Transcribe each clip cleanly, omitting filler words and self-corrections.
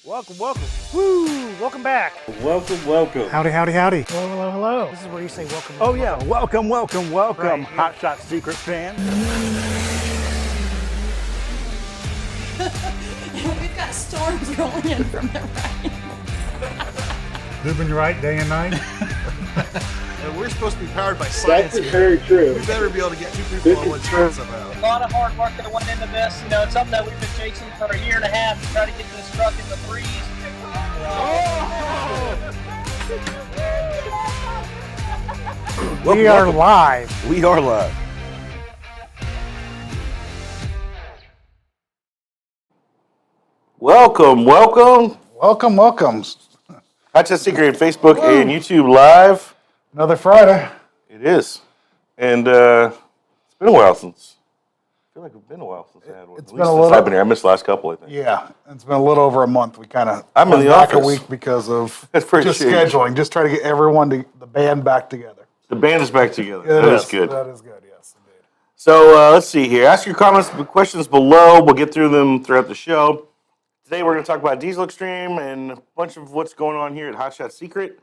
Welcome, welcome. Woo! Welcome back. Welcome, welcome. Howdy, howdy, howdy. Hello, hello, hello. This is where you say welcome. Oh yeah, welcome, welcome, welcome, Right, yeah. Hot Shot Secret fan. We've got storms rolling in from the right. Living right day and night. And we're supposed to be powered by science That's here. very true. We better be able to get two people on what show's about. A lot of hard work that went into this. You know, it's something that we've been chasing for a year and a half to try to get this truck in the threes. We are live. We are live. Welcome, welcome. Welcome, welcome. Hot Shot Secret Facebook and YouTube Live. Another Friday. It is. And it's been a while since. I feel like it's been a while since I had one. It's At been least a since little- I've been here. I missed the last couple, I think. Yeah, it's been a little over a month. We kind of I'm in the back office. a week because of That's pretty just shady. scheduling. Just try to get everyone the band back together. The band is back together. It That is good. That is good. Yes, indeed. So let's see here. Ask your comments, questions below. We'll get through them throughout the show. Today we're going to talk about Diesel Extreme and a bunch of what's going on here at Hot Shot Secret.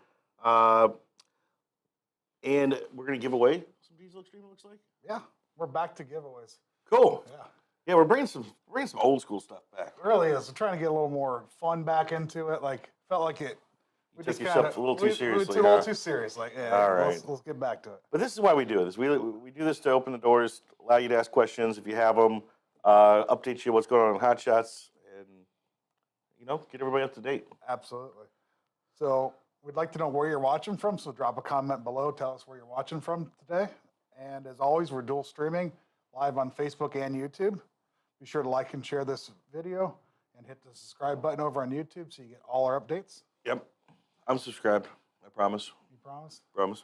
And we're going to give away some Diesel Extreme, it looks like. Yeah, we're back to giveaways. Cool. Yeah, Yeah, we're bringing some old school stuff back. it really is. We're trying to get a little more fun back into it. Like felt like it. We took yourself a little too seriously, We took it a little huh? too serious. Like, yeah, All right. let's get back to it. But this is why we do this. We do this to open the doors, allow you to ask questions if you have them, update you what's going on in Hot Shots, and get everybody up to date. Absolutely. So we'd like to know where you're watching from. So drop a comment below. Tell us where you're watching from today. And as always, we're dual streaming live on Facebook and YouTube. Be sure to like and share this video and hit the subscribe button over on YouTube so you get all our updates. Yep. I'm subscribed. I promise. You promise? Promise.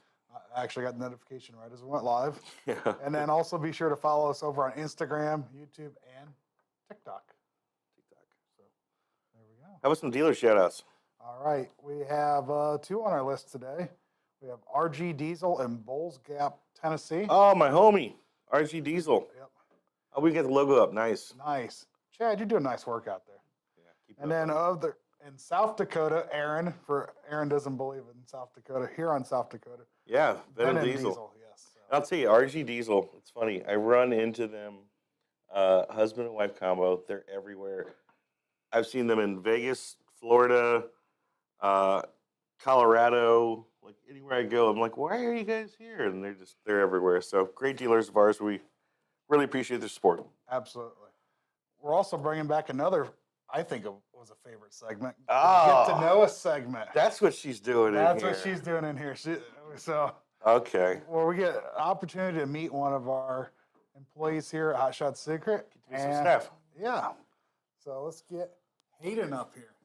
I actually got the notification right as we went live. Yeah. And then also be sure to follow us over on Instagram, YouTube, and TikTok. So there we go. How about some dealer shout outs? All right, we have two on our list today. We have RG Diesel in Bulls Gap, Tennessee. Oh, my homie, RG Diesel. Yep, Oh, we got the logo up. Nice. nice. Chad, you're doing nice work out there. Yeah, keep it And up. then in South Dakota, Aaron doesn't believe in South Dakota, here on South Dakota. Yeah, Venom Venom Diesel. yes. So, I'll tell you, RG Diesel, it's funny. I run into them, husband and wife combo. They're everywhere. I've seen them in Vegas, Florida, Colorado, like anywhere I go. I'm like, why are you guys here? And they're everywhere. So great dealers of ours. We really appreciate their support. absolutely. We're also bringing back another, I think it was a favorite segment. Oh. Get to know us segment. That's what she's doing That's in here. what she's doing in here. So Okay. where we get an opportunity to meet one of our employees here at Hot Shot Secret. Get to meet some And- staff. Yeah. So let's get Hayden up here.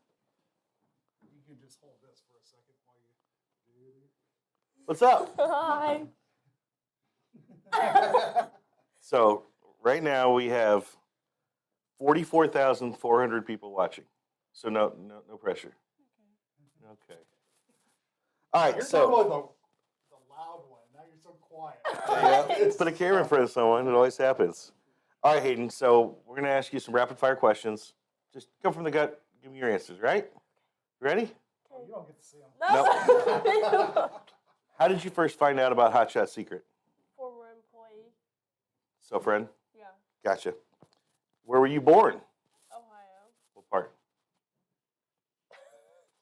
You can just hold this for a second while you What's up? Hi. So right now we have 44,400 people watching. So no pressure. Okay. All right. You're So probably the loud one. Now you're so quiet. yeah, put a camera in front of someone. It always happens. All right, Hayden. So we're gonna ask you some rapid fire questions. Just come from the gut. Give me your answers. Right? You ready? You don't get to see him. No. How did you first find out about Hot Shot Secret? Former employee. So, friend. Yeah. Gotcha. Where were you born? Ohio. What part?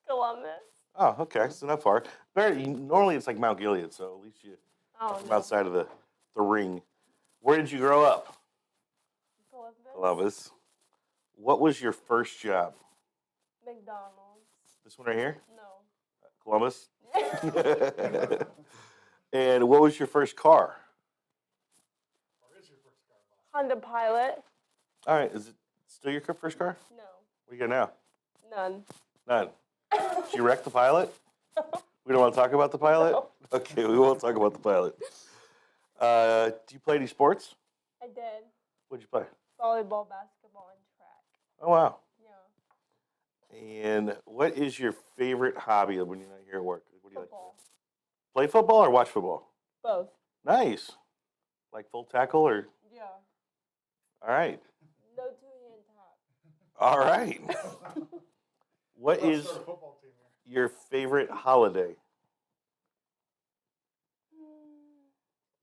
Columbus. Oh, okay. So not far. Normally it's like Mount Gilead, so at least you Oh, from no. outside of the ring. Where did you grow up? Columbus. Columbus. What was your first job? McDonald's. This one right here? No. Columbus? And what was your first car? Honda Pilot. All right. Is it still your first car? No. What do you got now? None. None. Did you wreck the pilot? We don't want to talk about the pilot? No. Okay, we won't talk about the pilot. Do you play any sports? I did. What'd you play? Volleyball, basketball, and track. Oh, wow. Yeah. And what is your favorite hobby when you're not here at work? What do you Football. like? Play football or watch football? Both. Nice. Like full tackle or? Yeah. All right. No two-hand top. All right. What is football team here. your favorite holiday?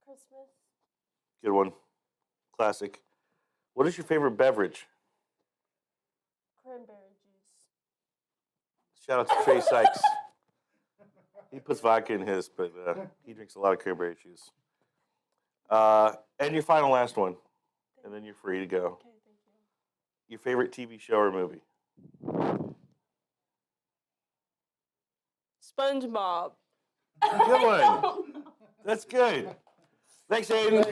Christmas. Good one. Classic. What is your favorite beverage? Cranberry juice. Shout out to Trey Sykes. He puts vodka in his, but he drinks a lot of cranberry juice. And your final last one, and then you're free to go. Okay, thank you. Your favorite TV show or movie? SpongeBob. Good one. That's good. Thanks, Aiden.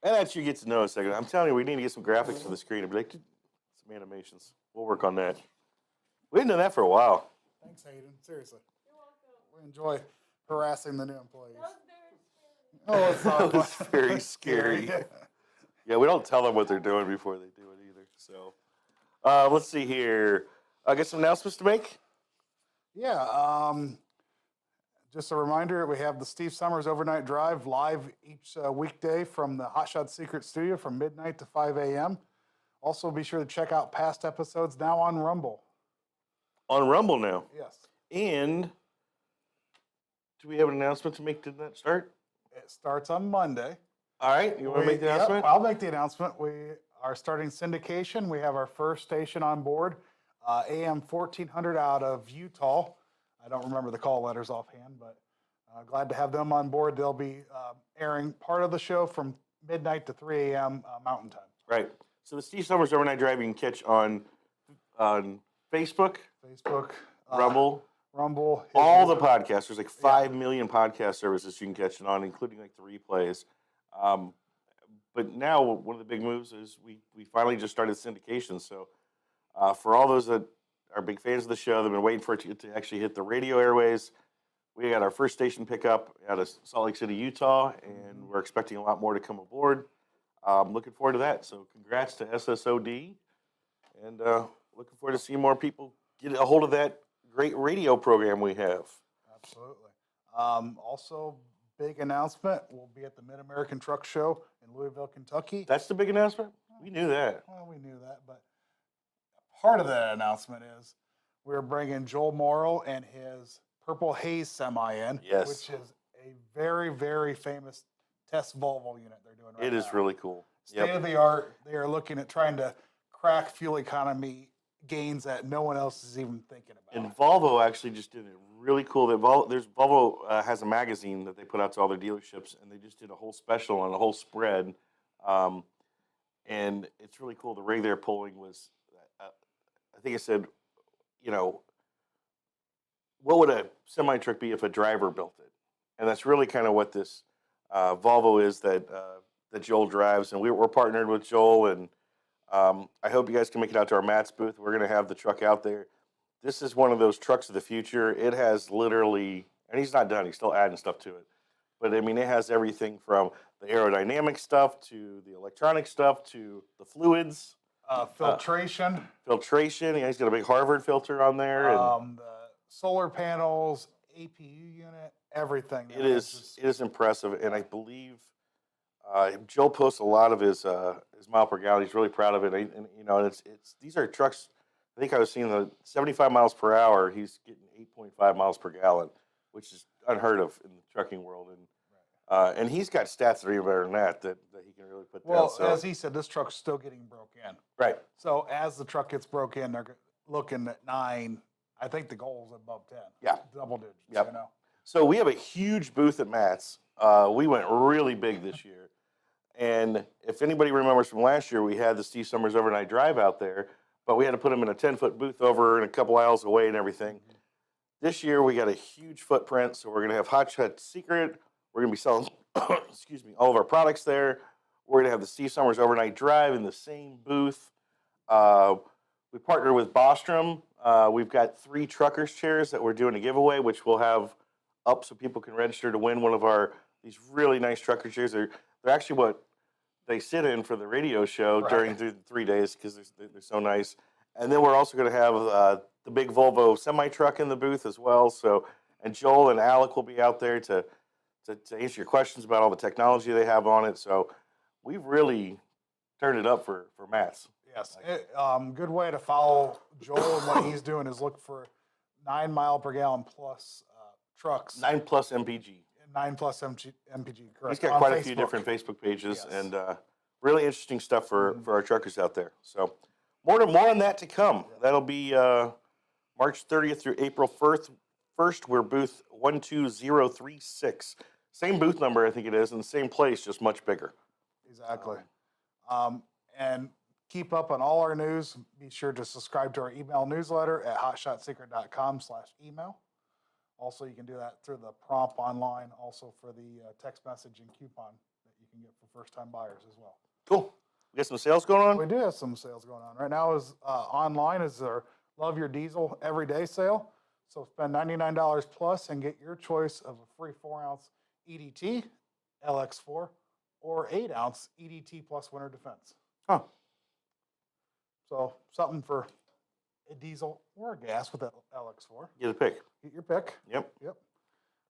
And that you get to know in a second. I'm telling you, we need to get some graphics for the screen. But like, some animations. We'll work on that. We haven't done that for a while. Thanks, Hayden. Seriously. We enjoy harassing the new employees. Oh, it's That not was fun. very scary. Yeah, we don't tell them what they're doing before they do it either. So, let's see here. I got some announcements to make. Yeah, just a reminder, we have the Steve Summers Overnight Drive live each weekday from the Hot Shot Secret Studio from midnight to 5 a.m. Also, be sure to check out past episodes now on Rumble. On Rumble now. Yes, And do we have an announcement to make? Did that start? it starts on Monday. All right. You want to make the Yep, announcement? I'll make the announcement. We are starting syndication. We have our first station on board, AM 1400 out of Utah. I don't remember the call letters offhand, but glad to have them on board. They'll be airing part of the show from midnight to 3 a.m. Mountain Time. Right. So the Steve Summers Overnight Drive you can catch on Facebook, Facebook, Rumble, Rumble. all the podcasts. There's like 5 million podcast services you can catch it on, including like the replays. But now one of the big moves is we finally just started syndication. So for all those that are big fans of the show, they've been waiting for it to actually hit the radio airways. We got our first station pickup out of Salt Lake City, Utah, and we're expecting a lot more to come aboard. Looking forward to that. So congrats to SSOD, and looking forward to seeing more people get a hold of that great radio program we have. Absolutely. Also, big announcement. We'll be at the Mid-American Truck Show in Louisville, Kentucky. That's the big announcement? We knew that. Well, we knew that, but part of that announcement is we're bringing Joel Morrow and his Purple Haze semi in, Yes. which is a very, very famous test Volvo unit they're doing right It now. is really cool. State of the art. They are looking at trying to crack fuel economy gains that no one else is even thinking about. And Volvo actually just did it really cool. That Volvo has a magazine that they put out to all their dealerships, and they just did a whole special on a whole spread. And it's really cool. The rig they're pulling was, I think it said, you know, what would a semi truck be if a driver built it? And that's really kind of what this Volvo is that Joel drives. And we're partnered with Joel, and I hope you guys can make it out to our Matt's booth. We're going to have the truck out there. This is one of those trucks of the future. It has literally, and he's not done, he's still adding stuff to it. But I mean, it has everything from the aerodynamic stuff to the electronic stuff to the fluids, Filtration, filtration. Yeah, he's got a big Harvard filter on there. And the solar panels, APU unit, everything. it is impressive. And I believe Joel posts a lot of his mile per gallon. He's really proud of it. And you know, it's these are trucks. I think I was seeing the 75 miles per hour. He's getting 8.5 miles per gallon, which is unheard of in the trucking world. And he's got stats that are even better than that he can really put down. Well, So, as he said, this truck's still getting broke in. right. So as the truck gets broke in, they're looking at 9. I think the goal is above 10. Yeah. Double digits. Yep. You know. So we have a huge booth at Matt's. We went really big this year. And if anybody remembers from last year, we had the Steve Summers Overnight Drive out there, but we had to put them in a 10-foot booth over and a couple aisles away and everything. This year, we got a huge footprint, so we're going to have Hot Shot Secret. We're going to be selling, excuse me, all of our products there. We're going to have the Steve Summers Overnight Drive in the same booth. We partnered with Bostrom. We've got 3 truckers chairs that we're doing a giveaway, which we'll have up so people can register to win one of these really nice trucker chairs. They're actually what they sit in for the radio show during the 3 days because they're so nice. And then we're also going to have the big Volvo semi truck in the booth as well. So, and Joel and Alec will be out there to answer your questions about all the technology they have on it. So we've really turned it up for Matt's. Yeah, Yes. Good way to follow Joel and what he's doing is look for 9 mile per gallon plus trucks. 9 plus MPG. 9 plus MPG, correct. He's got on quite a few Facebook. different Facebook pages Yes. and really interesting stuff for our truckers out there. So more on that to come. That'll be March 30th through April 1st. We're booth 12036. Same booth number, I think it is, in the same place, just much bigger. Exactly. And keep up on all our news. Be sure to subscribe to our email newsletter at hotshotsecret.com/email. Also, you can do that through the prompt online, also for the text message and coupon that you can get for first-time buyers as well. Cool. We got some sales going on? We do have some sales going on. Right now is online is our Love Your Diesel Everyday Sale. So spend $99 plus and get your choice of a free 4-ounce EDT, LX4, or 8-ounce EDT plus Winter Defense. Huh. So something for a diesel or a gas with that LX4. Get a pick. Get your pick. Yep. Yep.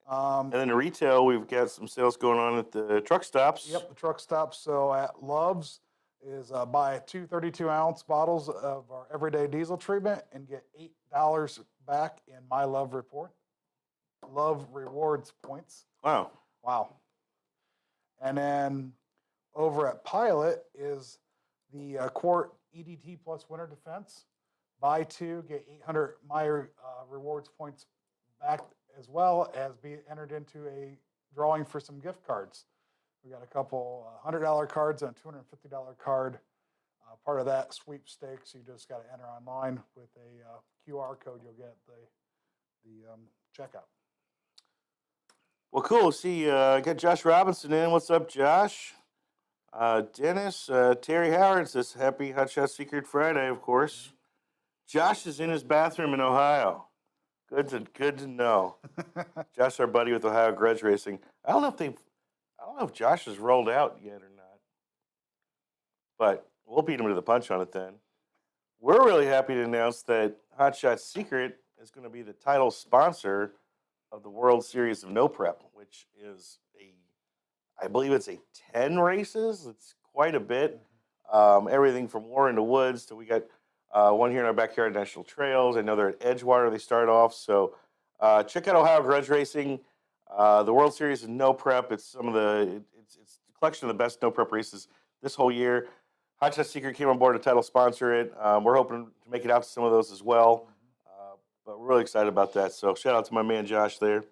And then the retail, we've got some sales going on at the truck stops. Yep, the truck stops. So at Love's is buy 2 32-ounce bottles of our everyday diesel treatment and get $8 back in My Love Report. Love Rewards points. Wow. Wow. And then over at Pilot is the quart EDT plus Winter Defense. Buy 2, get 800 My Rewards points back, as well as be entered into a drawing for some gift cards. We got a couple $100 cards and a $250 card. Part of that sweepstakes, you just got to enter online with a QR code. You'll get the checkout. Well, cool. See, got Josh Robinson in. What's up, Josh? Dennis, Terry Howard says, happy Hot Shot Secret Friday, of course. Josh is in his bathroom in Ohio. Good to know. Josh, our buddy with Ohio Grudge Racing. I don't know if Josh has rolled out yet or not, but we'll beat him to the punch on it then. We're really happy to announce that Hot Shot Secret is going to be the title sponsor of the World Series of No Prep, which is I believe it's 10 races. It's quite a bit. Everything from Warren to Woods to we got one here in our backyard, National Trails. I know they're at Edgewater. They start off. So check out Ohio Grudge Racing. The World Series of No Prep. It's it's a collection of the best no prep races this whole year. Hot Shot Secret came on board to title sponsor it. We're hoping to make it out to some of those as well. But we're really excited about that. So shout out to my man Josh there.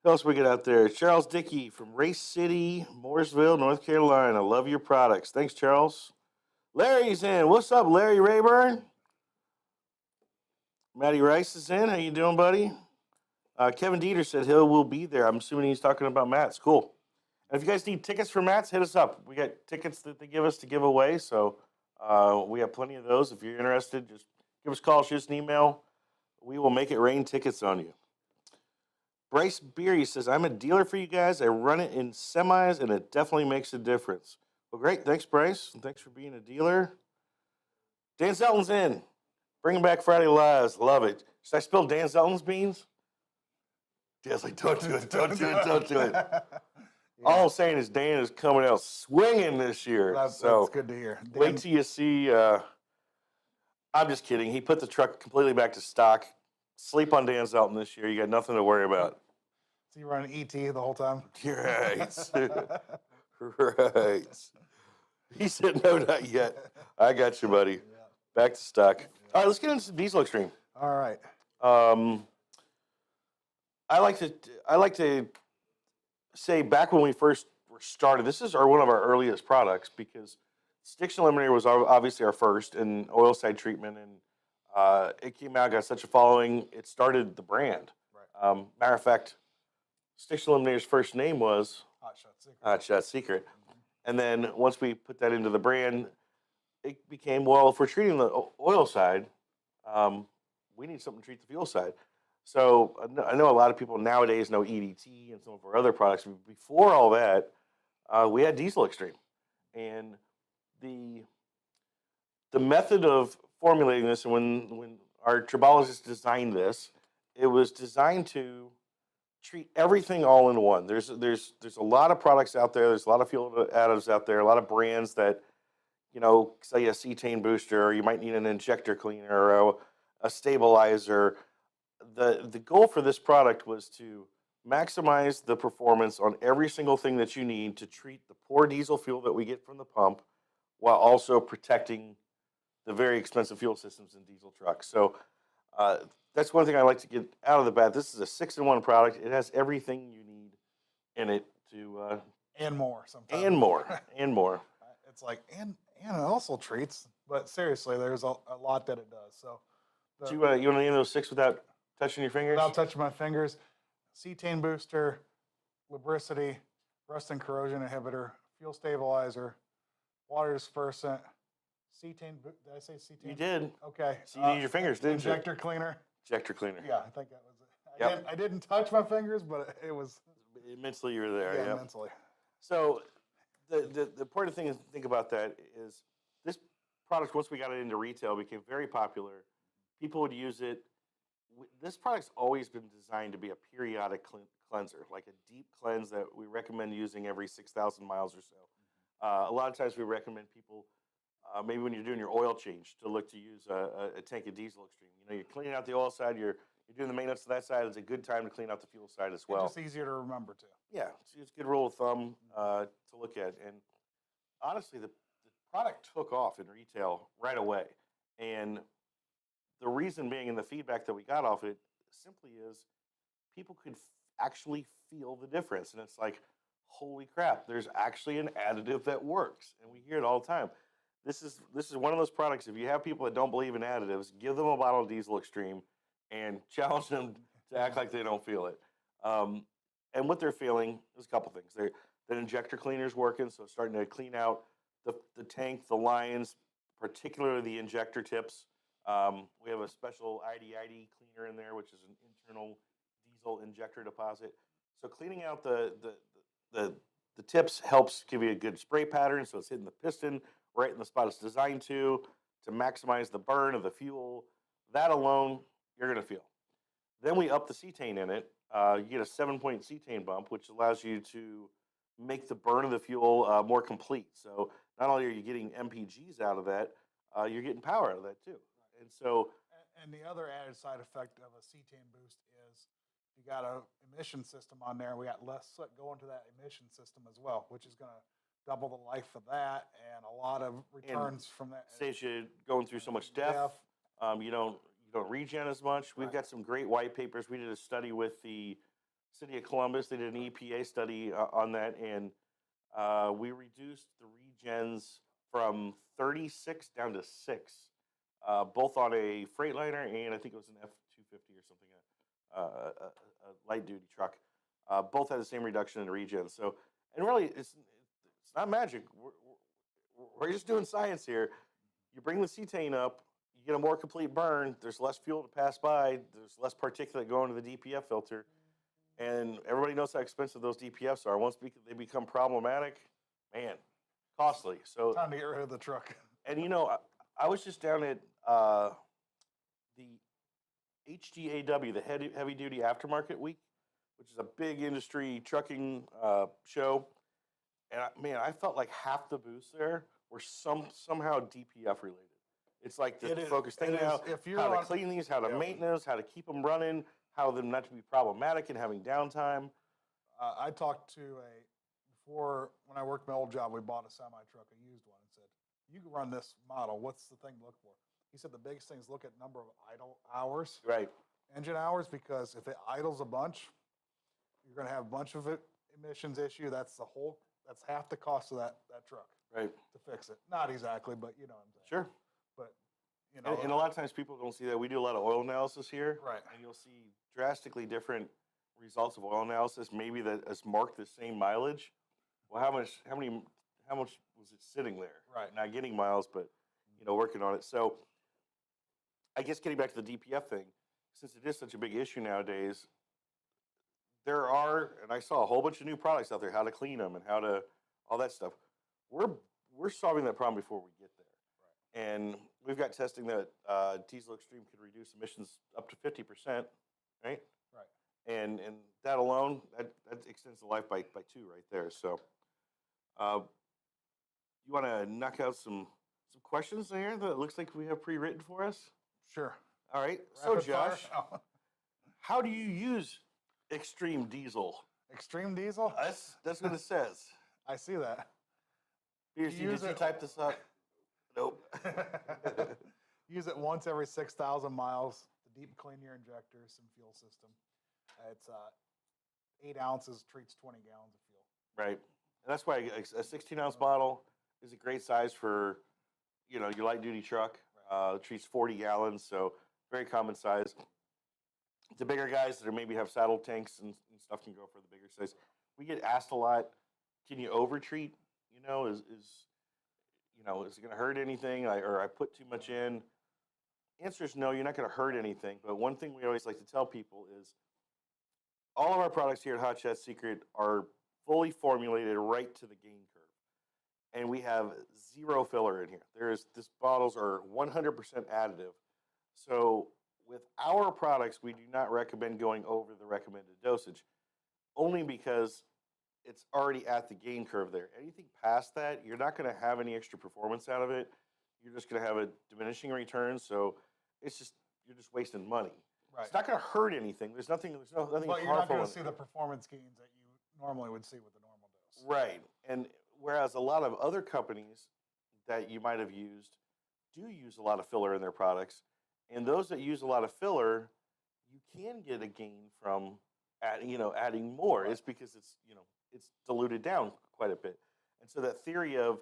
Who else we get out there? Charles Dickey from Race City, Mooresville, North Carolina. Love your products. Thanks, Charles. Larry's in. What's up, Larry Rayburn? Matty Rice is in. How you doing, buddy? Kevin Dieter said he will be there. I'm assuming he's talking about Matt's. Cool. And if you guys need tickets for Matt's, hit us up. We got tickets that they give us to give away, so we have plenty of those. If you're interested, just give us a call, shoot us an email. We will make it rain tickets on you. Bryce Beery says, I'm a dealer for you guys. I run it in semis, and it definitely makes a difference. Well, great. Thanks, Bryce. And thanks for being a dealer. Dan Zelton's in. Bringing back Friday Lives. Love it. Should I spill Dan Zelton's beans? Dan's like, don't do it, don't do it, don't do it. All I'm saying is Dan is coming out swinging this year. That's so good to hear. wait till you see. I'm just kidding. He put the truck completely back to stock. Sleep on Dan Zelton this year. You got nothing to worry about. So you running ET the whole time? Right. Right. He said, no, not yet. I got you, buddy. Back to stock. All right, let's get into some Diesel Extreme. All right. I like to say back when we first were started, this is one of our earliest products because Stiction Eliminator was obviously our first in oil side treatment, and it came out, got such a following, it started the brand. Right. Matter of fact, Stiction Eliminator's first name was Hot Shot Secret. Hot Shot Secret. And then once we put that into the brand, it became, well, if we're treating the oil side, we need something to treat the fuel side. So I know a lot of people nowadays know EDT and some of our other products. Before all that, we had Diesel Extreme. And the method of formulating this, and when our tribologists designed this, it was designed to treat everything all in one. There's a lot of products out there. There's a lot of fuel additives out there, a lot of brands that, say a cetane booster, or you might need an injector cleaner or a stabilizer. The goal for this product was to maximize the performance on every single thing that you need to treat the poor diesel fuel that we get from the pump, while also protecting the very expensive fuel systems in diesel trucks. So that's one thing I like to get out of the bat. This is a 6-in-1 product. It has everything you need in it to And more sometimes. and more and more. It's like, and it also treats, but seriously, there's a lot that it does. So, Do you want to name those 6 without touching your fingers? without touching my fingers, cetane booster, lubricity, rust and corrosion inhibitor, fuel stabilizer, water dispersant, did I say cetane? You did. Okay. So you need your fingers, didn't you? Injector cleaner. Injector cleaner. Yeah, I think that was it. Yep. I didn't touch my fingers, but it was Mentally, you were there. Yeah. mentally. So the important thing to think about that is this product, once we got it into retail, became very popular. People would use it. This product's always been designed to be a periodic cleanser, like a deep cleanse that we recommend using every 6,000 miles or so. A lot of times we recommend people, maybe when you're doing your oil change, to look to use a tank of Diesel Extreme. You're cleaning out the oil side, you're doing the maintenance to that side. It's a good time to clean out the fuel side as well. It's just easier to remember too. Yeah, it's a good rule of thumb to look at. And honestly, the product took off in retail right away. And the reason being, and the feedback that we got off it, simply is people could actually feel the difference. And it's like, holy crap, there's actually an additive that works. And we hear it all the time. This is one of those products, if you have people that don't believe in additives, give them a bottle of Diesel Extreme and challenge them to act like they don't feel it. And what they're feeling is a couple things. The injector cleaner's working, so it's starting to clean out the tank, the lines, particularly the injector tips. We have a special ID cleaner in there, which is an internal diesel injector deposit. So cleaning out the tips helps give you a good spray pattern, so it's hitting the piston right in the spot it's designed to maximize the burn of the fuel. That alone, you're going to feel. Then we up the cetane in it. You get a 7-point cetane bump, which allows you to make the burn of the fuel more complete. So not only are you getting MPGs out of that, you're getting power out of that too. And so, And the other added side effect of a cetane boost is you got a emission system on there. We got less soot going to that emission system as well, which is going to double the life of that and a lot of returns from that. saves you going through so much DEF. You don't regen as much. We've got some great white papers. We did a study with the City of Columbus. They did an EPA study on that, and we reduced the regens from 36 down to 6, both on a Freightliner and I think it was an F-250 or something, a light duty truck. Both had the same reduction in regen. So, and really, it's not magic. We're just doing science here. You bring the cetane up, you get a more complete burn. There's less fuel to pass by. There's less particulate going to the DPF filter. And everybody knows how expensive those DPFs are. Once they become problematic, man, costly. So Time to get rid of the truck. And I was just down at the HDAW, the Heavy Duty Aftermarket Week, which is a big industry trucking show. And I felt like half the booths there were somehow DPF related. It's like the focus thing now, how to clean these, how to maintenance, how to keep them running, how them not to be problematic and having downtime. I talked to before when I worked my old job, we bought a semi truck, a used one, and said, you can run this model. What's the thing to look for? He said the biggest thing is look at number of idle hours, Right. engine hours, because if it idles a bunch, you're going to have a bunch of emissions issue. That's half the cost of that truck. Right. To fix it. Not exactly, but you know what I'm saying. Sure. But, And a lot of times people don't see that. We do a lot of oil analysis here. Right. And you'll see drastically different results of oil analysis, maybe that has marked the same mileage. Well, how much was it sitting there? Right. Not getting miles, but working on it. So I guess getting back to the DPF thing, since it is such a big issue nowadays, there are, and I saw a whole bunch of new products out there, how to clean them and how to, all that stuff. We're solving that problem before we get there. Right. And we've got testing that Diesel Extreme could reduce emissions up to 50%, right? Right. And that alone, that extends the life by 2 right there. So you want to knock out some some questions there that it looks like we have pre-written for us. Sure. All right. So, Rapid fire? Josh, Oh. how do you use Extreme Diesel? Extreme Diesel? That's what it says. I see that. Piercy, use did you it- type this up? Nope. Use it once every 6,000 miles to deep clean your injectors and fuel system. It's 8 ounces, treats 20 gallons of fuel. Right. And that's why a 16-ounce bottle is a great size for, you know, your light duty truck. It treats 40 gallons, so very common size. The bigger guys that are maybe have saddle tanks and stuff can go for the bigger size. We get asked a lot, can you overtreat? You know, is it going to hurt anything? Or I put too much in? Answer is no, you're not going to hurt anything. But one thing we always like to tell people is all of our products here at Hot Shot Secret are fully formulated right to the gain curve. And we have 0 filler in here. These bottles are 100% additive. So with our products, we do not recommend going over the recommended dosage, only because it's already at the gain curve there. Anything past that, you're not going to have any extra performance out of it. You're just going to have a diminishing return. So you're just wasting money. Right. It's not going to hurt anything. There's nothing But you're not harmful going in to see it. the performance gains that you normally would see with the normal dose. Right. And whereas a lot of other companies that you might have used do use a lot of filler in their products, and those that use a lot of filler, you can get a gain from adding more. Right. It's because it's diluted down quite a bit. And so that theory of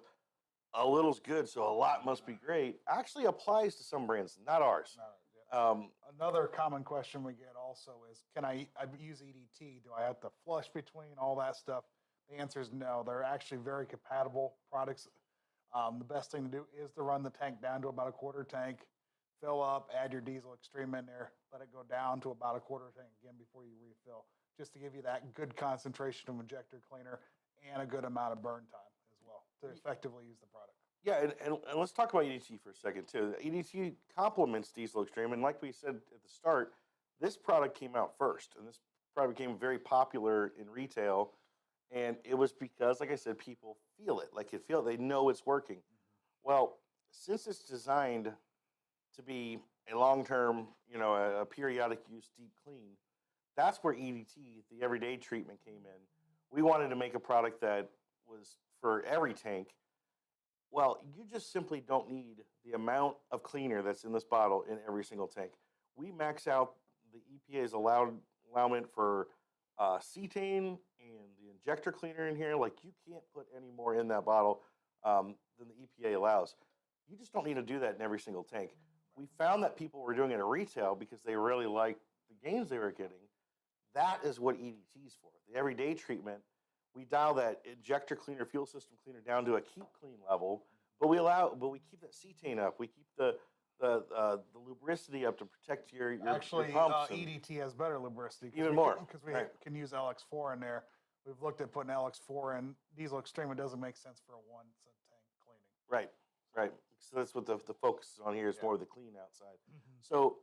a little's good, so a lot must be great, actually applies to some brands, not ours. No, yeah. Another common question we get also is, I use EDT? Do I have to flush between all that stuff? The answer is no. They're actually very compatible products. The best thing to do is to run the tank down to about a quarter tank, fill up, add your Diesel Extreme in there, let it go down to about a quarter tank again before you refill, just to give you that good concentration of injector cleaner and a good amount of burn time as well to effectively use the product. Yeah, and let's talk about EDT for a second too. EDT complements Diesel Extreme, and like we said at the start, this product came out first, and this product became very popular in retail, and it was because, like I said, people feel it, they know it's working. Well, since it's designed to be a long-term, a periodic use deep clean, that's where EDT, the everyday treatment, came in. We wanted to make a product that was for every tank. Well, you just simply don't need the amount of cleaner that's in this bottle in every single tank. We max out the EPA's allowance for cetane and the injector cleaner in here. Like, you can't put any more in that bottle than the EPA allows. You just don't need to do that in every single tank. We found that people were doing it at retail because they really liked the gains they were getting. That is what EDT is for. The everyday treatment, we dial that injector cleaner, fuel system cleaner down to a keep clean level, but we keep that cetane up. We keep the lubricity up to protect your Actually, pumps. EDT has better lubricity. Even more, Because we right. can use LX4 in there. We've looked at putting LX4 in Diesel Extreme. It doesn't make sense for a one tank cleaning. Right. So that's what the focus is on here is Yeah. more of the clean outside. So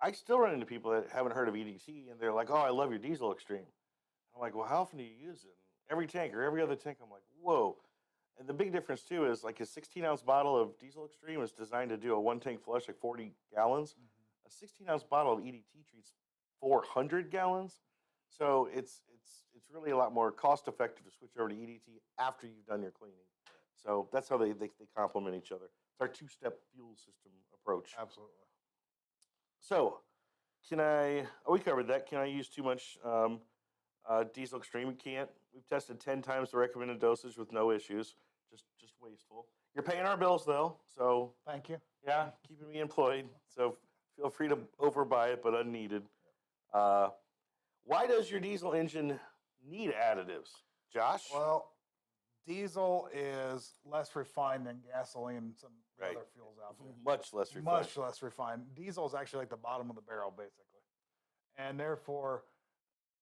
I still run into people that haven't heard of EDT, and they're like, "Oh, I love your Diesel Extreme." I'm like, "Well, how often do you use it?" And every tank or every other tank, I'm like, "Whoa." And the big difference too is like a 16-ounce bottle of Diesel Extreme is designed to do a one tank flush, like 40 gallons. A 16-ounce bottle of EDT treats 400 gallons. So it's really a lot more cost effective to switch over to EDT after you've done your cleaning. So that's how they complement each other. It's our two-step fuel system approach. Absolutely. So we covered that. Can I use too much Diesel Extreme? We can't. We've tested 10 times the recommended dosage with no issues. Just wasteful. You're paying our bills though, so Thank you. yeah, keeping me employed. So feel free to overbuy it, but unneeded. Why does your diesel engine need additives, Josh? Well, diesel is less refined than gasoline and some Right. other fuels out there. Much less refined. Much less refined. Diesel is actually like the bottom of the barrel, basically. And therefore,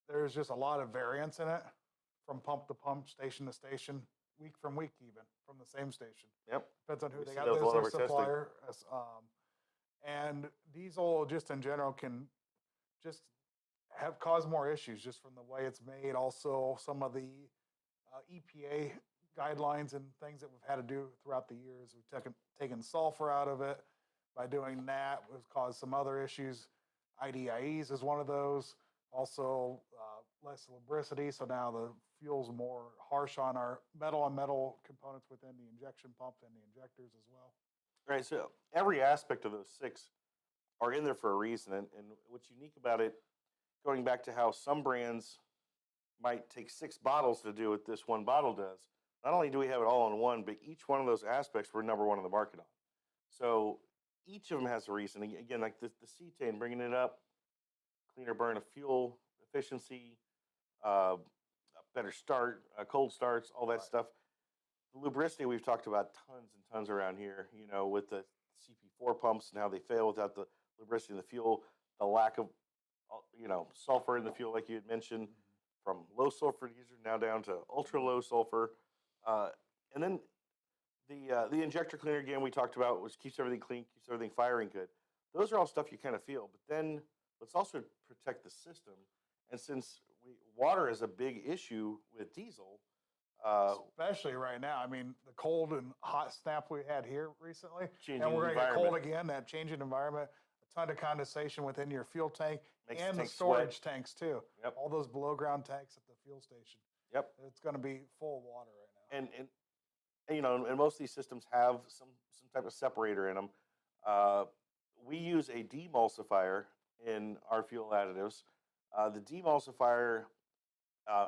there's just a lot of variance in it from pump to pump, station to station, week from week, even from the same station. Yep. Depends on who We they see got that with as a lot their of our testing. supplier. And diesel, just in general, can just cause more issues just from the way it's made. Also, some of the EPA guidelines and things that we've had to do throughout the years. We've taken sulfur out of it. By doing that, we've caused some other issues. IDIEs is one of those. Also, less lubricity, so now the fuel's more harsh on our metal components within the injection pump and the injectors as well. Right. So every aspect of those 6 are in there for a reason. And what's unique about it, going back to how some brands might take 6 bottles to do what this one bottle does. Not only do we have it all in one, but each one of those aspects we're number 1 in the market on. So each of them has a reason. Again, like the cetane, bringing it up, cleaner burn of fuel, efficiency, a better start, cold starts, all that Right. stuff. The lubricity we've talked about tons and tons around here, with the CP4 pumps and how they fail without the lubricity in the fuel, the lack of, sulfur in the fuel, like you had mentioned, from low sulfur diesel now down to ultra low sulfur. And then the injector cleaner, again, we talked about, which keeps everything clean, keeps everything firing good. Those are all stuff you kind of feel. But then let's also protect the system. And since water is a big issue with diesel, Especially right now. I mean, the cold and hot snap we had here recently, changing and we're the going to get cold environment again. That changing environment, a ton of condensation within your fuel tank makes and the tank storage sweat. tanks too. Yep. All those below ground tanks at the fuel station. Yep. It's going to be full of water right now. And most of these systems have some type of separator in them. We use a demulsifier in our fuel additives. The demulsifier,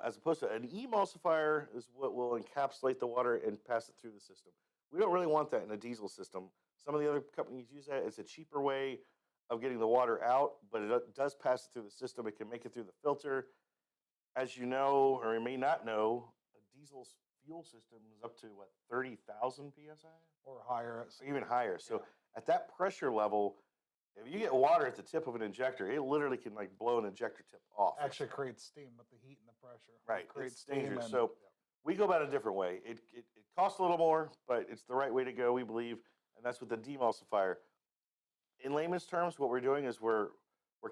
as opposed to an emulsifier, is what will encapsulate the water and pass it through the system. We don't really want that in a diesel system. Some of the other companies use that. It's a cheaper way of getting the water out, but it does pass it through the system. It can make it through the filter. As you know, or you may not know, a diesel's fuel system is up to 30,000 psi Or higher. or even higher. So at that pressure level, if you get water at the tip of an injector, it literally can blow an injector tip off. Actually creates steam with the heat and the pressure. Right, It creates it's steam dangerous. and- So we go about it a different way. It costs a little more, but it's the right way to go, we believe, and that's with the demulsifier. In layman's terms, what we're doing is we're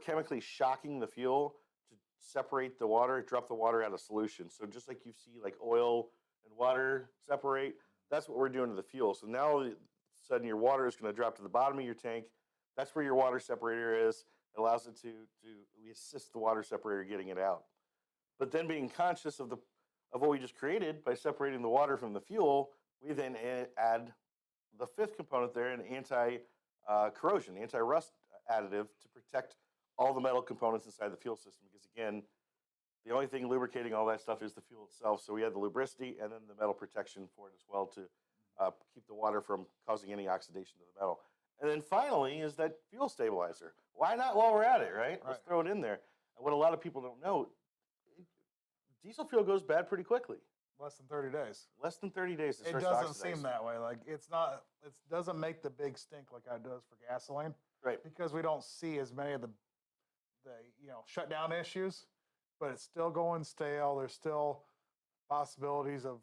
chemically shocking the fuel to separate the water, drop the water out of solution. So just like you see oil and water separate, that's what we're doing to the fuel. So now all of a sudden your water is going to drop to the bottom of your tank. That's where your water separator is. It allows it we assist the water separator getting it out. But then being conscious of what we just created by separating the water from the fuel, we then add the 5th component there, an anti-corrosion, anti-rust additive to protect all the metal components inside the fuel system. Because again, the only thing lubricating all that stuff is the fuel itself. So we have the lubricity and then the metal protection for it as well to keep the water from causing any oxidation to the metal. And then finally is that fuel stabilizer. Why not while we're at it, right? Let's throw it in there. And what a lot of people don't know, diesel fuel goes bad pretty quickly. Less than 30 days. Less than 30 days. It doesn't seem that way. It doesn't make the big stink like it does for gasoline. Right. Because we don't see as many of the shutdown issues, but it's still going stale. There's still possibilities of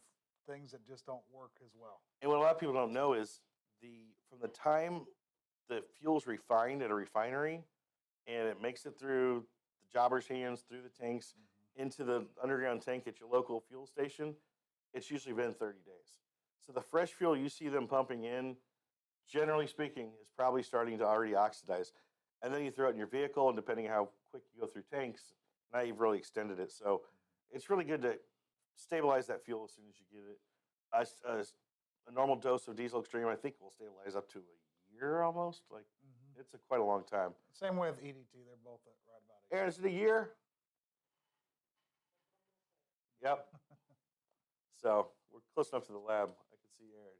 things that just don't work as well. And what a lot of people don't know is from the time the fuel's refined at a refinery and it makes it through the jobber's hands, through the tanks, into the underground tank at your local fuel station, it's usually been 30 days. So the fresh fuel you see them pumping in, generally speaking, is probably starting to already oxidize. And then you throw it in your vehicle, and depending on how quick you go through tanks, now you've really extended it. So it's really good to stabilize that fuel as soon as you get it. A normal dose of Diesel Extreme, I think, will stabilize up to a year almost. It's quite a long time. Same with EDT. They're both right about it. Aaron, is it a year? Yep. So we're close enough to the lab. I can see Aaron.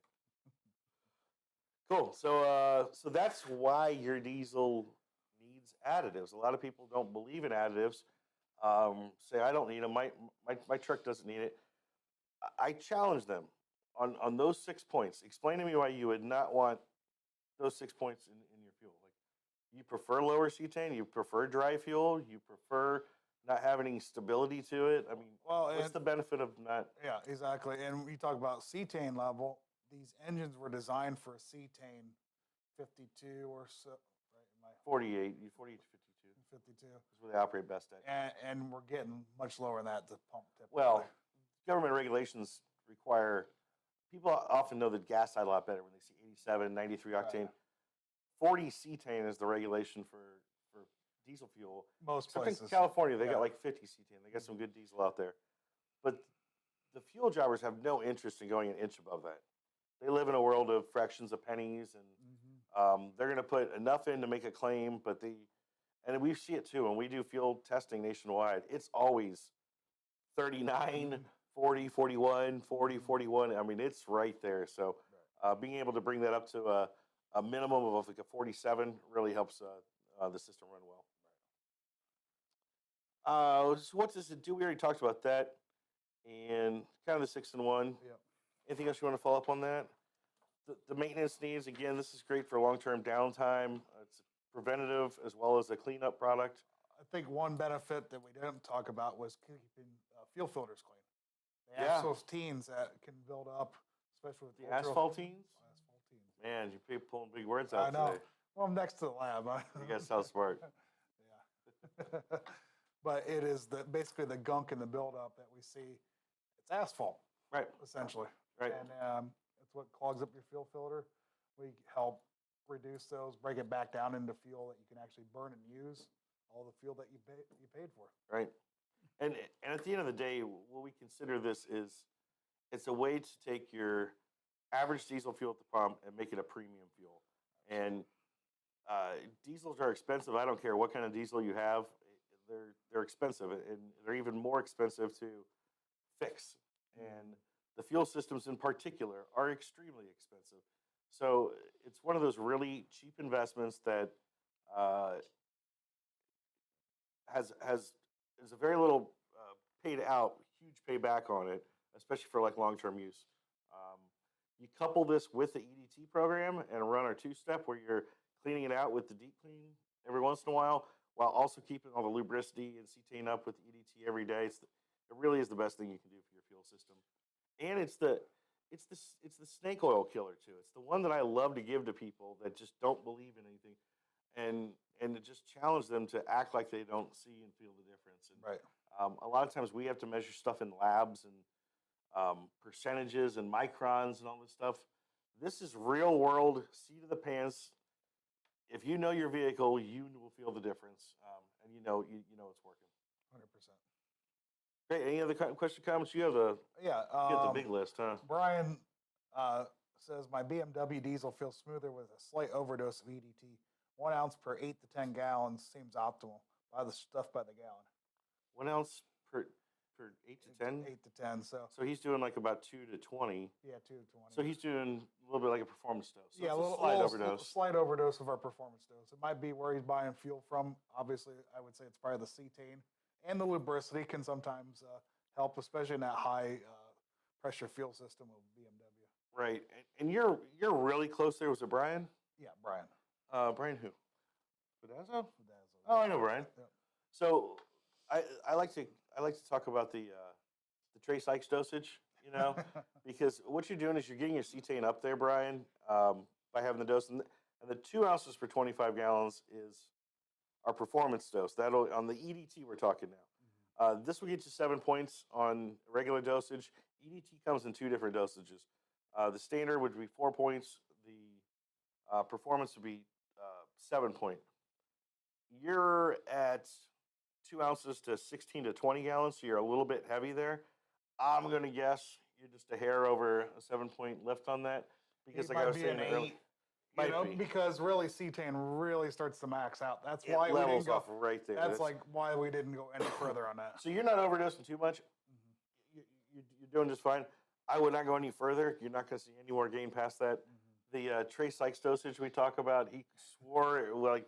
Cool. So that's why your diesel needs additives. A lot of people don't believe in additives. Say I don't need them. My truck doesn't need it. I challenge them on those 6 points. Explain to me why you would not want those 6 points in your fuel. You prefer lower cetane. You prefer dry fuel. You prefer not having any stability to it. I mean, what's the benefit of not? Yeah, exactly. And we talk about cetane level. These engines were designed for a cetane 52 or so, right? 48, 48 to 52. 52. Is where they operate best at. And we're getting much lower than that to pump typically. Well, government regulations require, people often know the gas side a lot better when they see 87, 93 octane. Right. 40 cetane is the regulation for diesel fuel. Most Except in places. California, they Yeah. got like 50 cetane. They got some good diesel out there. But the fuel jobbers have no interest in going an inch above that. They live in a world of fractions of pennies, and Mhm. they're going to put enough in to make a claim. But and we see it too when we do fuel testing nationwide. It's always 39, 40, 41, 40, 41. I mean, it's right there. So being able to bring that up to a minimum of like a 47 really helps the system run well. So what does it do? We already talked about that, and kind of the 6-in-1. Yep. Anything else you want to follow up on that? The maintenance needs, again, this is great for long-term downtime. It's preventative as well as a cleanup product. I think one benefit that we didn't talk about was keeping fuel filters clean. The Yeah. asphaltenes that can build up, especially with The ultra- asphaltenes? Asphaltenes. Man, you're pulling big words I out know. today. Well, I'm next to the lab. You guys sound smart. Yeah. But it is basically the gunk and the buildup that we see. It's asphalt, Right, essentially. right. And it's what clogs up your fuel filter. We help reduce those, break it back down into fuel that you can actually burn and use all the fuel that you paid for. Right. And at the end of the day, what we consider this is it's a way to take your average diesel fuel at the pump and make it a premium fuel. And diesels are expensive. I don't care what kind of diesel you have. They're expensive, and they're even more expensive to fix. And the fuel systems in particular are extremely expensive. So it's one of those really cheap investments that is a very little paid out, huge payback on it, especially for like long-term use. You couple this with the EDT program and run our two-step where you're cleaning it out with the deep clean every once in a while also keeping all the lubricity and cetane up with EDT every day. It really is the best thing you can do for your fuel system. And it's the snake oil killer too. It's the one that I love to give to people that just don't believe in anything, and to just challenge them to act like they don't see and feel the difference. And Right. a lot of times we have to measure stuff in labs and percentages and microns and all this stuff. This is real world, seat of the pants. If you know your vehicle, you will feel the difference, and you know it's working. 100%. Great. Any other question, comments? You have Yeah. the big list, huh? Brian says my BMW diesel feels smoother with a slight overdose of EDT. 1 ounce per 8 to 10 gallons seems optimal. Buy the stuff by the gallon. 1 ounce per 8 to 10. 8 to 10. So So he's doing like about 2 to 20. yeah, 2 to 20. So he's doing a little bit like a performance dose. So yeah, it's a little slight overdose. Slight overdose of our performance dose. It might be where he's buying fuel from. Obviously, I would say it's probably the cetane, and the lubricity can sometimes help, especially in that high pressure fuel system of BMW. Right. And you're really close there. Was it Brian? Yeah, Brian. Brian who? Pedazzo? Bedazzle. Oh, I know Brian. Yep. So I like to talk about the trace Sykes dosage, because what you're doing is you're getting your cetane up there, Brian, by having the dose, and the 2 ounces per 25 gallons is our performance dose. That'll on the EDT we're talking now. This will get you 7 points on regular dosage. EDT comes in 2 different dosages. The standard would be 4 points. The performance would be 7 point. You're at 2 ounces to 16 to 20 gallons, so you're a little bit heavy there. I'm going to guess you're just a hair over a 7 point lift on that, because It like I might was be saying an earlier, 8, might be. because really cetane really starts to max out. That's It why we didn't levels go. off right there. That's like why we didn't go any further on that. So you're not overdosing too much. You're doing just fine. I would not go any further. You're not going to see any more gain past that. The Trace Sykes dosage we talk about, he swore like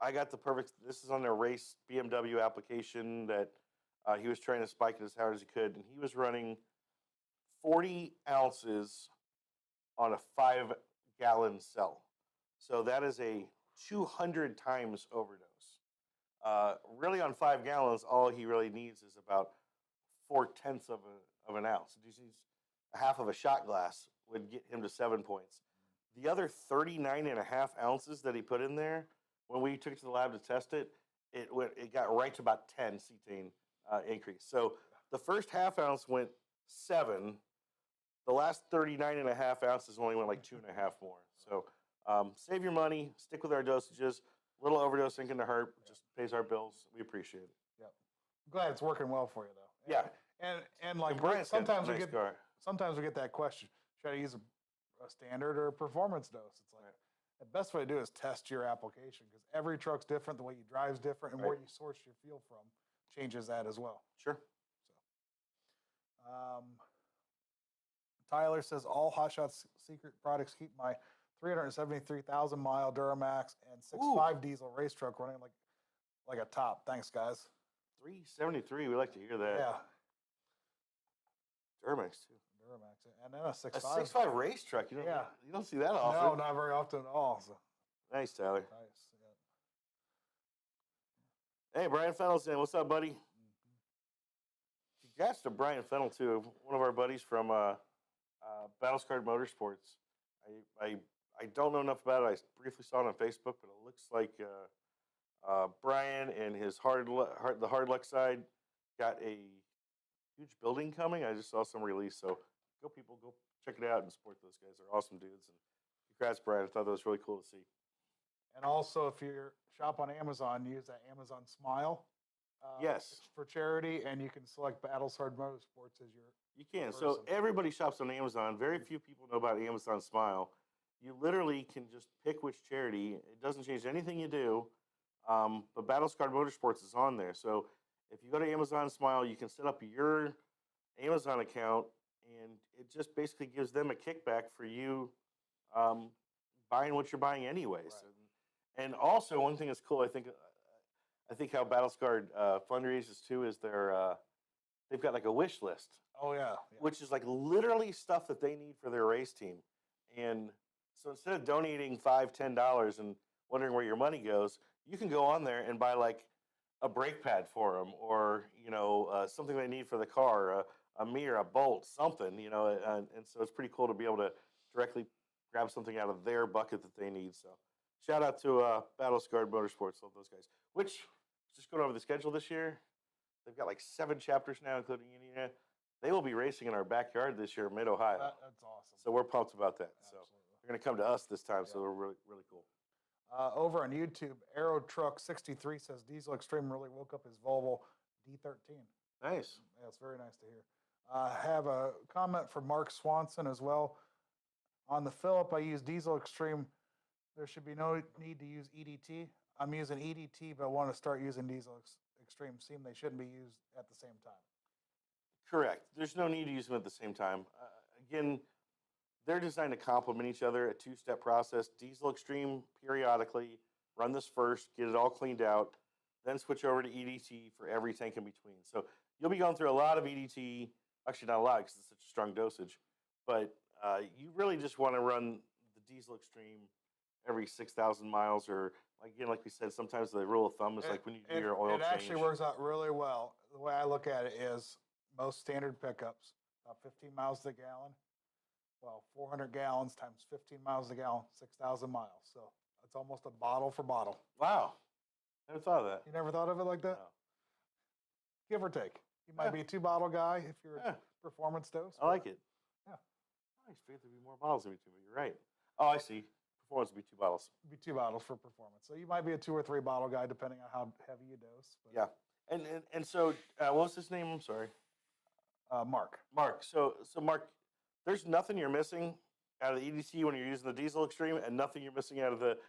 I got the perfect. This is on their race BMW application that he was trying to spike it as hard as he could, and he was running 40 ounces on a 5-gallon cell. So that is a 200 times overdose. Really, on 5 gallons, all he really needs is about 4/10 of an ounce. He needs a half of a shot glass would get him to 7 points. The other 39.5 ounces that he put in there, when we took it to the lab to test it, it got right to about 10 cetane increase. So the first half ounce went 7, the last 39.5 ounces only went like 2.5 more. So save your money, stick with our dosages. A little overdose ain't gonna hurt, just pays our bills. We appreciate it. Yep. I'm glad it's working well for you though. Yeah. And like And Brian's got a sometimes we nice get car. sometimes we get that question: should I use a standard or a performance dose? It's like the best way to do is test your application because every truck's different, the way you drive's different, and where Right. you source your fuel from changes that as well. Sure. Tyler says all Hot Shots Secret products keep my 373,000 mile Duramax and 6.5 diesel race truck running like a top. Thanks, guys. 373. We like to hear that. Yeah, Duramax too. Duramax, and then a A 6.5. 6.5 race truck. You don't see that No, often. not very often at all. So Nice, Tyler. nice. Yeah. Hey, Brian Fennell's in. What's up, buddy? Congrats to Brian Fennell too, one of our buddies from Battlescarred Motorsports. I don't know enough about it. I briefly saw it on Facebook, but it looks like Brian and his the hard luck side got a huge building coming. I just saw some release, so go people, go check it out and support those guys. They're awesome dudes. And congrats, Brian. I thought that was really cool to see. And also, if you shop on Amazon, use that Amazon Smile. Yes. For charity, and you can select Battlescarred Motorsports as your. You can. So person. everybody shops on Amazon. Very few people know about Amazon Smile. You literally can just pick which charity. It doesn't change anything you do. But Battlescarred Motorsports is on there. So if you go to Amazon Smile, you can set up your Amazon account, and it just basically gives them a kickback for you buying what you're buying anyways. Right. And also, one thing that's cool, I think how Battlescarred fundraises too is they've got like a wish list, Oh yeah. which is like literally stuff that they need for their race team. And so instead of donating $5-10 and wondering where your money goes, you can go on there and buy like a brake pad for them, or something they need for the car, a mirror, a bolt, something, and so it's pretty cool to be able to directly grab something out of their bucket that they need. So shout out to Battlescarred Motorsports, love those guys. Which, just going over the schedule this year, they've got like 7 chapters now, including Indiana. They will be racing in our backyard this year, Mid-Ohio. That's awesome. So we're pumped about that. So Absolutely. they're going to come to us this time, so we're really, really cool. Over on YouTube, Aero Truck 63 says Diesel Extreme really woke up his Volvo D13. Nice. Yeah, it's very nice to hear. I have a comment from Mark Swanson as well. On the Phillip, I use Diesel Extreme. There should be no need to use EDT. I'm using EDT, but I want to start using Diesel Extreme. Seem they shouldn't be used at the same time. Correct. There's no need to use them at the same time. Again, they're designed to complement each other, a 2-step process. Diesel Extreme periodically, run this first, get it all cleaned out, then switch over to EDT for every tank in between. So you'll be going through a lot of EDT, actually not a lot because it's such a strong dosage, but you really just want to run the Diesel Extreme every 6,000 miles, or again, like we said, sometimes the rule of thumb is like when you do your oil It change. actually works out really well. The way I look at it is most standard pickups, about 15 miles to the gallon. Well, 400 gallons times 15 miles a gallon, 6,000 miles. So it's almost a bottle for bottle. Wow. Never thought of that. You never thought of it like that? No. Give or take. You might Yeah. be a 2-bottle guy if you're Yeah. a performance dose. I like it. Yeah. I expect there to be more bottles in between, but you're right. Oh, I see. Performance would be 2 bottles. It'd be 2 bottles for performance. So you might be a 2 or 3 bottle guy depending on how heavy you dose. But, Yeah. And so, what was his name? I'm sorry. Mark. Mark. So Mark, there's nothing you're missing out of the EDT when you're using the Diesel Extreme, and nothing you're missing out of the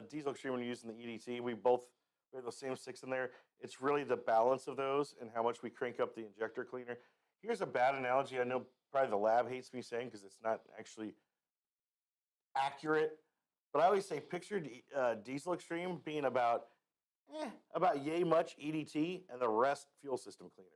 Diesel Extreme when you're using the EDT. We have those same 6 in there. It's really the balance of those and how much we crank up the injector cleaner. Here's a bad analogy. I know probably the lab hates me saying because it's not actually accurate, but I always say picture Diesel Extreme being about yay much EDT and the rest fuel system cleaner.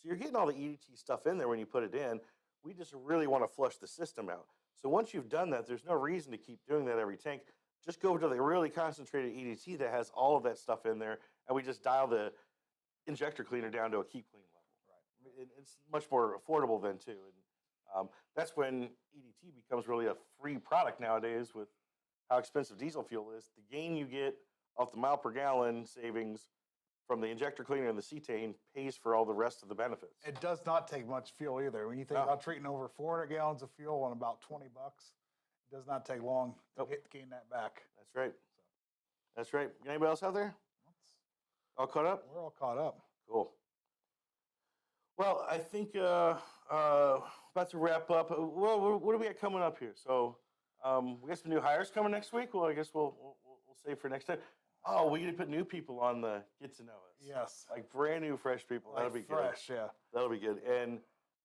So you're getting all the EDT stuff in there when you put it in. We just really want to flush the system out. So once you've done that, there's no reason to keep doing that every tank. Just go to the really concentrated EDT that has all of that stuff in there, and we just dial the injector cleaner down to a keep clean level. Right. It's much more affordable then too, and that's when EDT becomes really a free product nowadays with how expensive diesel fuel is. The gain you get off the mile per gallon savings from the injector cleaner and the cetane pays for all the rest of the benefits. It does not take much fuel either. When you think No. about treating over 400 gallons of fuel on about $20, it does not take long to Nope. gain that back. That's right. That's right. Anybody else out there? All caught up? We're all caught up. Cool. Well, I think about to wrap up. Well, what do we got coming up here? So we got some new hires coming next week. Well, I guess we'll save for next time. Oh, we need to put new people on the Get to Know Us. Yes. Like brand new, fresh people. Like That'll be fresh, yeah. good. That'll be good. And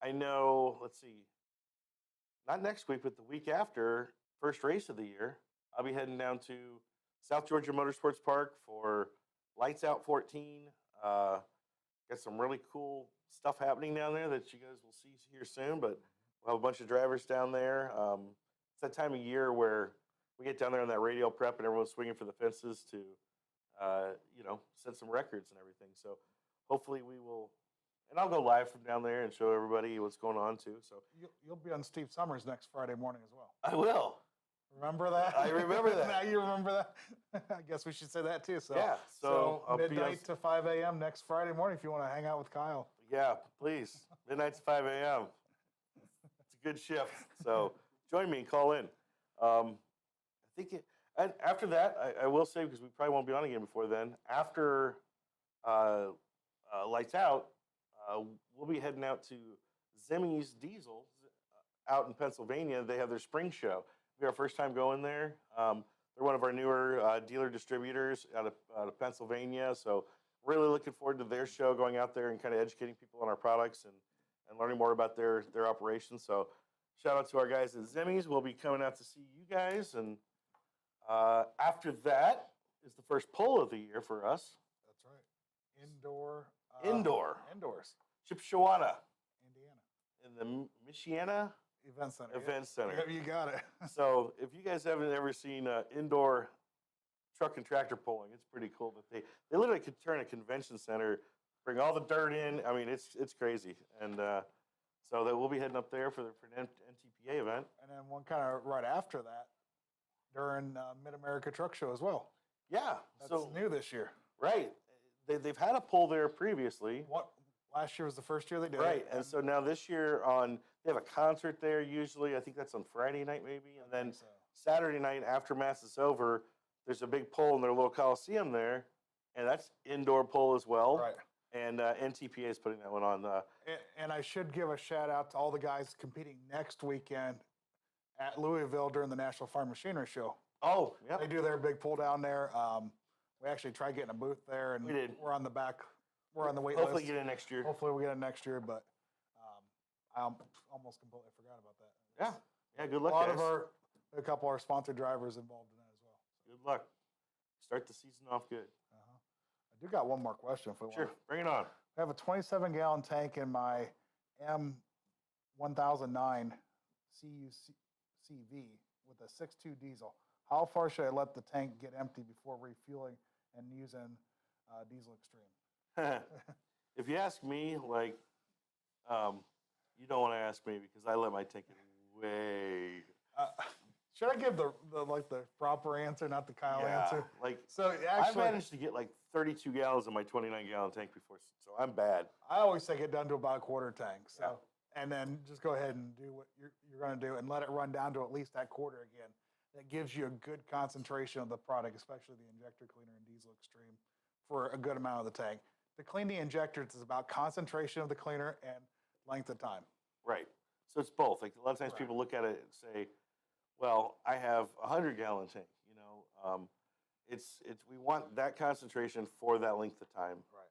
I know, let's see, not next week, but the week after, first race of the year, I'll be heading down to South Georgia Motorsports Park for Lights Out 14. Got some really cool stuff happening down there that you guys will see here soon, but we'll have a bunch of drivers down there. It's that time of year where we get down there on that radial prep and everyone's swinging for the fences to, set some records and everything. So hopefully we will, and I'll go live from down there and show everybody what's going on too. So You'll be on Steve Summers next Friday morning as well. I will. Remember that? I remember that. Now you remember that? I guess we should say that too. So, Yeah, so I'll be on- midnight to 5 a.m. next Friday morning if you want to hang out with Kyle. Yeah, please. Midnight to 5 a.m. It's a good shift. So join me and call in. And after that, I will say, because we probably won't be on again before then, after Lights Out, we'll be heading out to Zimmy's Diesel out in Pennsylvania. They have their spring show. It'll be our first time going there. They're one of our newer dealer distributors out of Pennsylvania. So really looking forward to their show, going out there and kind of educating people on our products and learning more about their operations. So shout out to our guys at Zimmy's. We'll be coming out to see you guys. And after that is the first poll of the year for us. That's right. Indoors. Chippewa Indiana. in the Michiana Event Center. yeah. Event Center. Yep, you got it. So if you guys haven't ever seen indoor truck and tractor pulling, it's pretty cool that they literally could turn a convention center, bring all the dirt in. I mean, it's crazy. And so that we'll be heading up there for an NTPA event. And then one kind of right after that, during Mid-America Truck Show as well. Yeah. That's So new this year. right, they've had a pull there previously. What last year was the first year they did it. Right, and so now this year they have a concert there usually. I think that's on Friday night maybe, and then So, Saturday night after Mass is over, there's a big pole in their little Coliseum there, and that's indoor pole as well. right. And NTPA is putting that one on. And I should give a shout out to all the guys competing next weekend at Louisville during the National Farm Machinery Show. Oh, yeah. They do their big pull down there. We actually tried getting a booth there, and We did. we're on the back. We're on the wait Hopefully list. get in next year. Hopefully we get it next year, but I almost completely forgot about that. Yeah. Yeah. Good luck, A lot guys. of a couple of our sponsored drivers involved in that as well. Good luck. Start the season off good. I do got one more question if we Sure, want. bring it on. I have a 27-gallon tank in my M1009 CUCV with a 6.2 diesel. How far should I let the tank get empty before refueling and using Diesel Extreme? If you ask me, like, you don't want to ask me because I let my tank get way. Should I give the proper answer, not the Kyle answer? Like, So I actually, managed to get like 32 gallons in my 29-gallon tank before, so I'm bad. I always say get down to about a quarter tank. So, Yeah. and then just go ahead and do what you're going to do, and let it run down to at least that quarter again. That gives you a good concentration of the product, especially the injector cleaner and Diesel Extreme, for a good amount of the tank. To clean the injectors is about concentration of the cleaner and length of time. Right. So it's both. Like a lot of times Right. people look at it and say, "Well, I have a 100-gallon tank." You know, it's we want that concentration for that length of time. Right.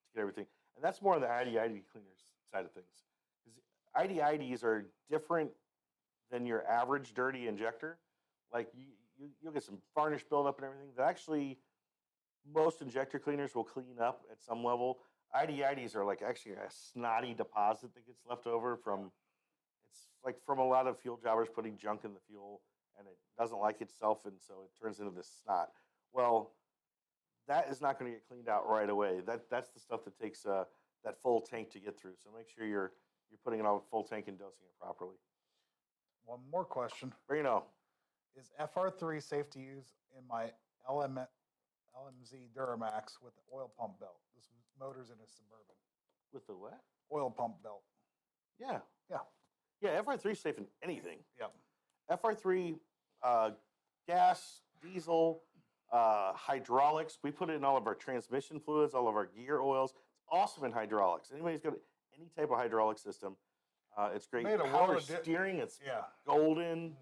To get everything, and that's more on the ID cleaners side of things. Because IDs are different than your average dirty injector. Like you'll get some varnish buildup and everything. That actually most injector cleaners will clean up at some level. IDs are like actually a snotty deposit that gets left over from. It's like from a lot of fuel jobbers putting junk in the fuel, and it doesn't like itself, and so it turns into this snot. Well, that is not going to get cleaned out right away. That's the stuff that takes that full tank to get through. So make sure you're putting it on full tank and dosing it properly. One more question. Bring it on. Is FR3 safe to use in my LMZ Duramax with the oil pump belt. This motor's in a Suburban. With the what? Oil pump belt. Yeah. Yeah. Yeah, FR3 is safe in anything. Yep. FR3, gas, diesel, hydraulics. We put it in all of our transmission fluids, all of our gear oils. It's awesome in hydraulics. Anybody's got any type of hydraulic system, it's great. Made a Power world of steering, it's Yeah. golden.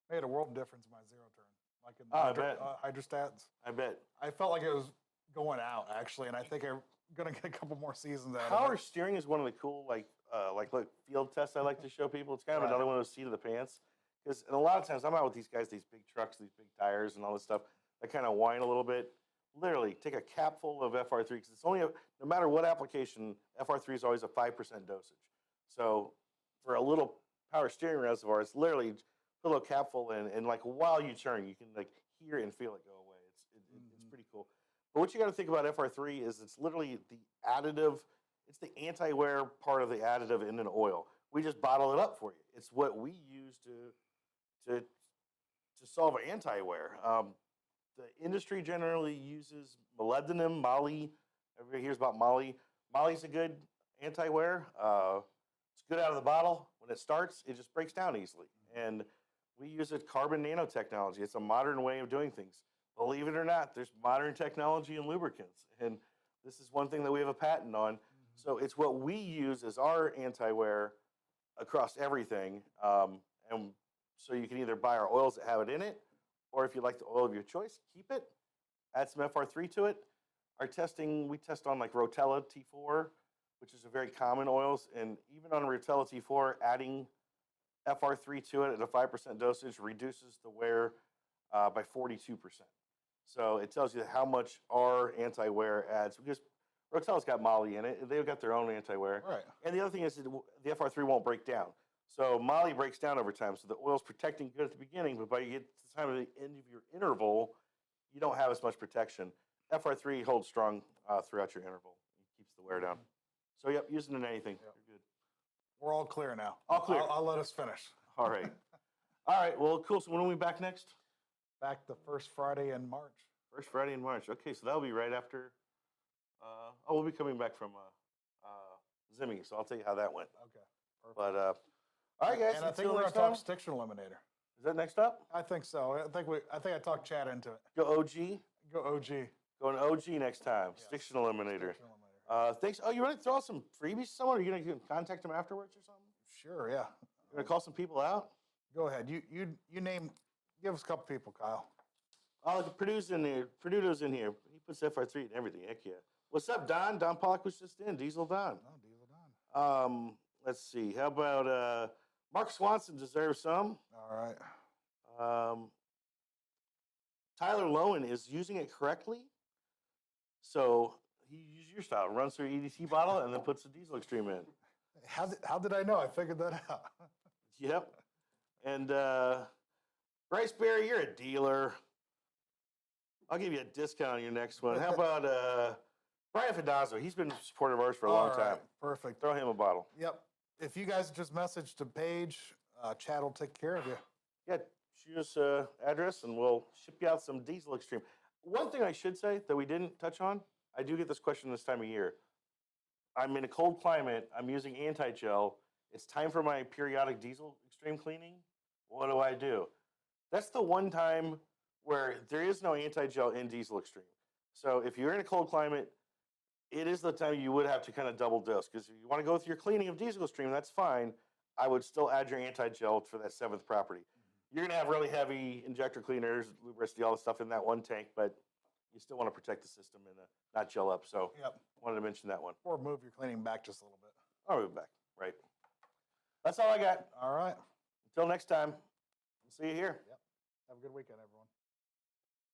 Made a world of difference in my zero turn. Like in Oh, I bet. hydrostats. I bet. I felt like it was going out actually, and I think I'm gonna get a couple more seasons out Power of it. steering is one of the cool look, field tests I like to show people. It's kind of Right. another one of those seat of the pants. Because a lot of times I'm out with these guys, these big trucks, these big tires, and all this stuff. They kind of whine a little bit. Literally, take a cap full of FR3 because it's only no matter what application, FR3 is always a 5% dosage. So for a little power steering reservoir, it's literally put a little cap full in, and like while you turn, you can like hear it and feel it go away. It's pretty cool. But what you got to think about FR3 is it's literally the additive. It's the anti-wear part of the additive in an oil. We just bottle it up for you. It's what we use to solve anti-wear. The industry generally uses molybdenum, moly. Everybody hears about moly. Moly's a good anti-wear. It's good out of the bottle. When it starts, it just breaks down easily. And we use a carbon nanotechnology. It's a modern way of doing things. Believe it or not, there's modern technology in lubricants. And this is one thing that we have a patent on. So it's what we use as our anti-wear across everything. And so you can either buy our oils that have it in it, or if you like the oil of your choice, keep it, add some FR3 to it. Our testing, we test on like Rotella T4, which is a very common oils. And even on Rotella T4, adding FR3 to it at a 5% dosage reduces the wear by 42%. So it tells you how much our anti-wear adds, because Rotella's got moly in it. They've got their own anti-wear. Right. And the other thing is that the FR3 won't break down. So moly breaks down over time. So the oil's protecting good at the beginning, but by you get to the time of the end of your interval, you don't have as much protection. FR3 holds strong throughout your interval. It keeps the wear down. So yep, using it in anything. Yep. You're good. We're all clear now. All clear. I'll let us finish. All right. All right. Well, cool. So when are we back next? Back the first Friday in March. First Friday in March. Okay, so that'll be right after. We'll be coming back from Zimmy, so I'll tell you how that went. Okay. Perfect. But all right, guys. And I think until we're next gonna time. talk Stiction Eliminator. Is that next up? I think so. I think I talked Chad into it. Go OG. Go OG. Going OG next time. Stiction Eliminator. Stiction Eliminator. Thanks. Oh, you want to throw out some freebies to someone? Are you gonna contact them afterwards or something? Sure. Yeah. You gonna call some people out? Go ahead. You name. Give us a couple people, Kyle. Oh, the Purdue's in there. Purdue's in here. He puts FR3 in everything. Heck yeah. What's up, Don? Don Pollock was just in. Diesel Don. Oh, Diesel Don. Let's see. How about Mark Swanson deserves some. All right. Tyler Lowen is using it correctly. So he uses your style. Runs through EDC bottle and then puts the Diesel Extreme in. How did I know? I figured that out. Yep. And Bryce Berry, you're a dealer. I'll give you a discount on your next one. How about Brian Fidazzo? He's been a supporter of ours for a long All right, time. Perfect. Throw him a bottle. Yep. If you guys just message to Paige, Chad will take care of you. Yeah, shoot us address and we'll ship you out some Diesel Extreme. One thing I should say that we didn't touch on, I do get this question this time of year. I'm in a cold climate. I'm using anti-gel. It's time for my periodic Diesel Extreme cleaning. What do I do? That's the one time where there is no anti-gel in Diesel Extreme. So if you're in a cold climate, it is the time you would have to kind of double dose, because if you want to go with your cleaning of Diesel Extreme, that's fine. I would still add your anti-gel for that 7th property. You're going to have really heavy injector cleaners, lubricity, all the stuff in that one tank, but you still want to protect the system and not gel up. So Yep. wanted to mention that one. Or move your cleaning back just a little bit. I'll move back. Right. That's all I got. All right. Until next time, we'll see you here. Have a good weekend, everyone.